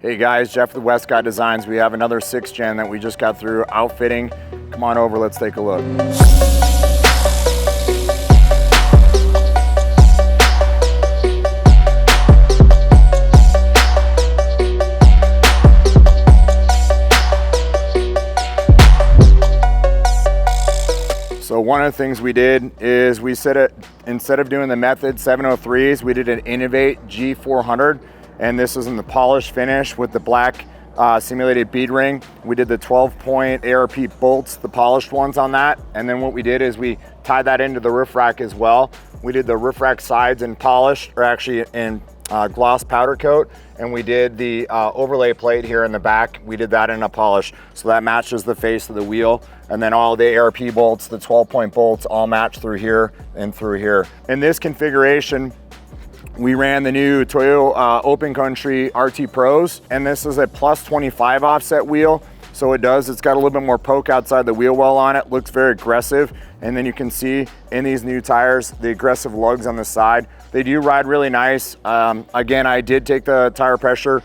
Hey guys, Jeff with Westcott Designs. We have another 6th gen that we just got through outfitting. Come on over, let's take a look. So one of the things we did is we said it, instead of doing the Method 703s, we did an Innovate G400. And this is in the polished finish with the black simulated bead ring. We did the 12-point ARP bolts, the polished ones on that. And then what we did is we tied that into the roof rack as well. We did the roof rack sides in polished, or actually in gloss powder coat. And we did the overlay plate here in the back. We did that in a polish. So that matches the face of the wheel. And then all the ARP bolts, the 12-point bolts, all match through here and through here. In this configuration, we ran the new Toyo Open Country RT Pros, and this is a plus 25 offset wheel. So it's got a little bit more poke outside the wheel well on it, looks very aggressive. And then you can see in these new tires, the aggressive lugs on the side. They do ride really nice. Again, I did take the tire pressure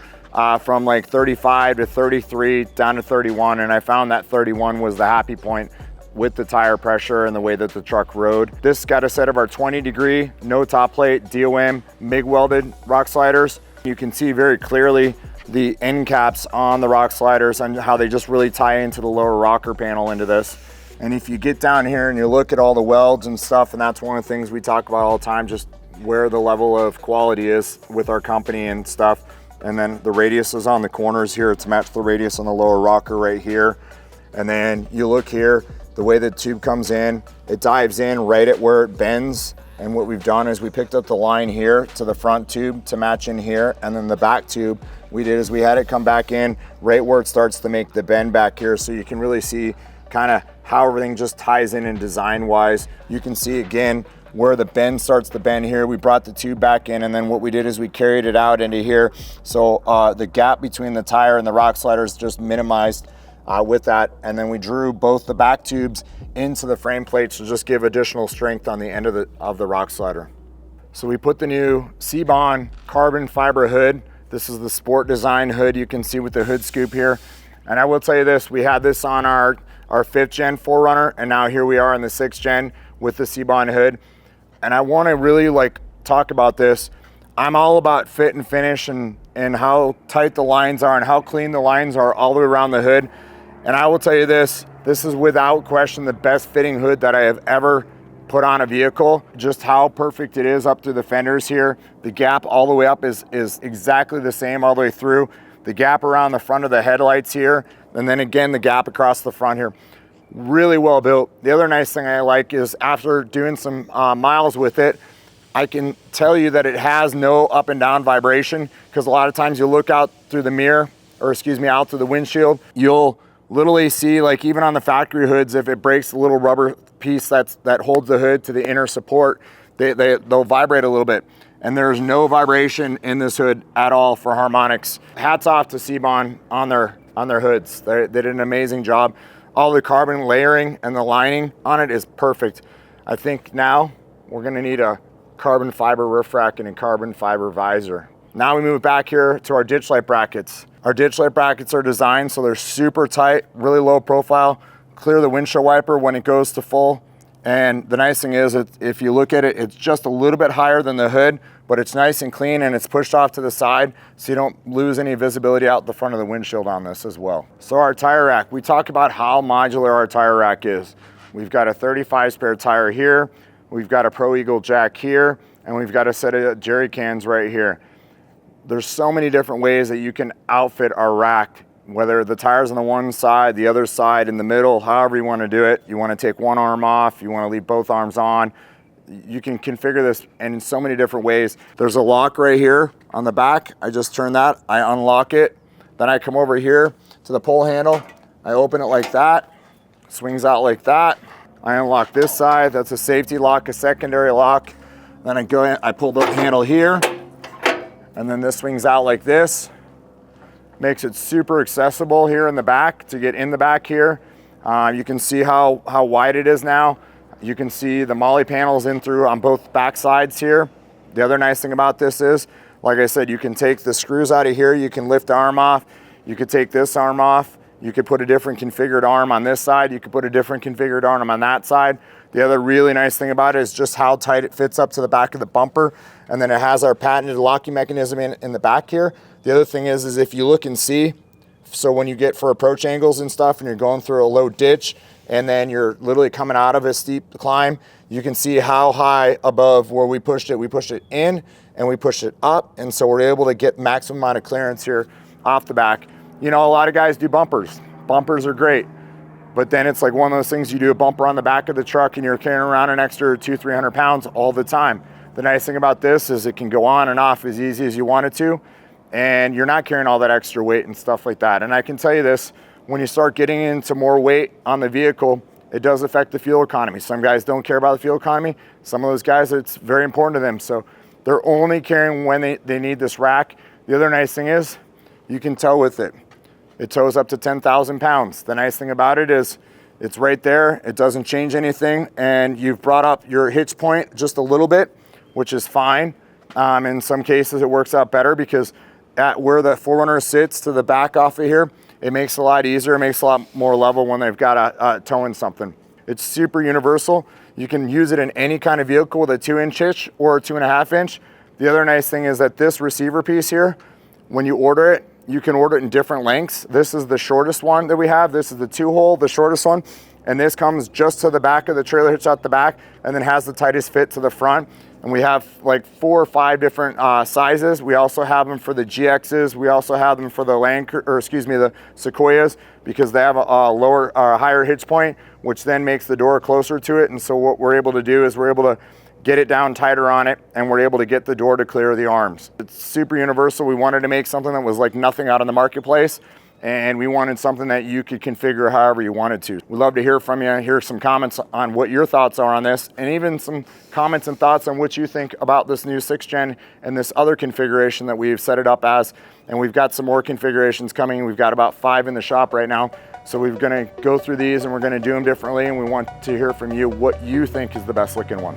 from like 35 to 33 down to 31, and I found that 31 was the happy point with the tire pressure and the way that the truck rode. This got a set of our 20-degree, no top plate, DOM, MIG welded rock sliders. You can see very clearly the end caps on the rock sliders and how they just really tie into the lower rocker panel into this. And if you get down here and you look at all the welds and stuff, and that's one of the things we talk about all the time, just where the level of quality is with our company and stuff. And then the radius is on the corners here to match the radius on the lower rocker right here. And then you look here, the way the tube comes in, it dives in right at where it bends. And what we've done is we picked up the line here to the front tube to match in here. And then the back tube, we had it come back in right where it starts to make the bend back here. So you can really see kind of how everything just ties in and design wise. You can see again, where the bend starts to bend here. We brought the tube back in, and then what we did is we carried it out into here. So the gap between the tire and the rock sliders just minimized with that. And then we drew both the back tubes into the frame plates to just give additional strength on the end of the rock slider. So we put the new C-Bond carbon fiber hood. This is the sport design hood you can see with the hood scoop here. And I will tell you this, we had this on our 5th gen 4Runner, and now here we are in the 6th gen with the C-Bond hood. And I want to really talk about this. I'm all about fit and finish and how tight the lines are and how clean the lines are all the way around the hood. And I will tell you this is without question the best fitting hood that I have ever put on a vehicle. Just how perfect it is up through the fenders here. The gap all the way up is exactly the same all the way through. The gap around the front of the headlights here, and then again the gap across the front here. Really well built. The other nice thing I like is after doing some miles with it, I can tell you that it has no up and down vibration, because a lot of times you look out through the mirror, or excuse me, out through the windshield, you'll literally see, like even on the factory hoods, if it breaks the little rubber piece that holds the hood to the inner support, they'll vibrate a little bit. And there's no vibration in this hood at all for harmonics. Hats off to C-Bond on their hoods. They did an amazing job. All the carbon layering and the lining on it is perfect. I think now we're gonna need a carbon fiber roof rack and a carbon fiber visor. Now we move back here to our ditch light brackets. Our ditch light brackets are designed so they're super tight, really low profile, clear the windshield wiper when it goes to full. And the nice thing is, if you look at it, it's just a little bit higher than the hood, but it's nice and clean and it's pushed off to the side so you don't lose any visibility out the front of the windshield on this as well. So our tire rack, we talk about how modular our tire rack is. We've got a 35 spare tire here, we've got a Pro Eagle jack here, and we've got a set of jerry cans right here. There's so many different ways that you can outfit our rack, whether the tire's on the one side, the other side, in the middle, however you want to do it. You want to take one arm off, you want to leave both arms on. You can configure this in so many different ways. There's a lock right here on the back. I just turn that, I unlock it. Then I come over here to the pull handle. I open it like that, swings out like that. I unlock this side, that's a safety lock, a secondary lock. Then I go in, I pull the handle here, and then this swings out like this. Makes it super accessible here in the back to get in the back here. You can see how wide it is now. You can see the molly panels in through on both back sides here. The other nice thing about this is Like I said, you can take the screws out of here, you can lift the arm off, you could take this arm off, you could put a different configured arm on this side, you could put a different configured arm on that side. The other really nice thing about it is just how tight it fits up to the back of the bumper, and then it has our patented locking mechanism in the back here. The other thing is if you look and see, so when you get for approach angles and stuff and you're going through a low ditch and then you're literally coming out of a steep climb, you can see how high above where we pushed it in and we pushed it up, and so we're able to get maximum amount of clearance here off the back. You know, a lot of guys do bumpers. Bumpers are great, but then it's like one of those things, you do a bumper on the back of the truck and you're carrying around an extra 200-300 pounds all the time. The nice thing about this is it can go on and off as easy as you want it to, and you're not carrying all that extra weight and stuff like that. And I can tell you this, when you start getting into more weight on the vehicle, it does affect the fuel economy. Some guys don't care about the fuel economy. Some of those guys, it's very important to them. So they're only carrying when they need this rack. The other nice thing is you can tow with it. It tows up to 10,000 pounds. The nice thing about it is it's right there. It doesn't change anything. And you've brought up your hitch point just a little bit, which is fine. In some cases, it works out better because at where the 4Runner sits to the back off of here, it makes it a lot easier. It makes it a lot more level when they've got a towing something. It's super universal. You can use it in any kind of vehicle with a 2-inch hitch or a 2.5 inch. The other nice thing is that this receiver piece here, when you order it, you can order it in different lengths. This is the shortest one that we have. This is the 2-hole, the shortest one. And this comes just to the back of the trailer hitch out the back and then has the tightest fit to the front. And we have like 4 or 5 different sizes. We also have them for the GXs. We also have them for the the Sequoias, because they have a lower, higher hitch point, which then makes the door closer to it. And so what we're able to do is we're able to get it down tighter on it, and we're able to get the door to clear the arms. It's super universal. We wanted to make something that was like nothing out in the marketplace, and we wanted something that you could configure however you wanted to. We'd love to hear from you, hear some comments on what your thoughts are on this, and even some comments and thoughts on what you think about this new 6th gen and this other configuration that we've set it up as. And we've got some more configurations coming. We've got about 5 in the shop right now. So we're gonna go through these and we're gonna do them differently, and we want to hear from you what you think is the best looking one.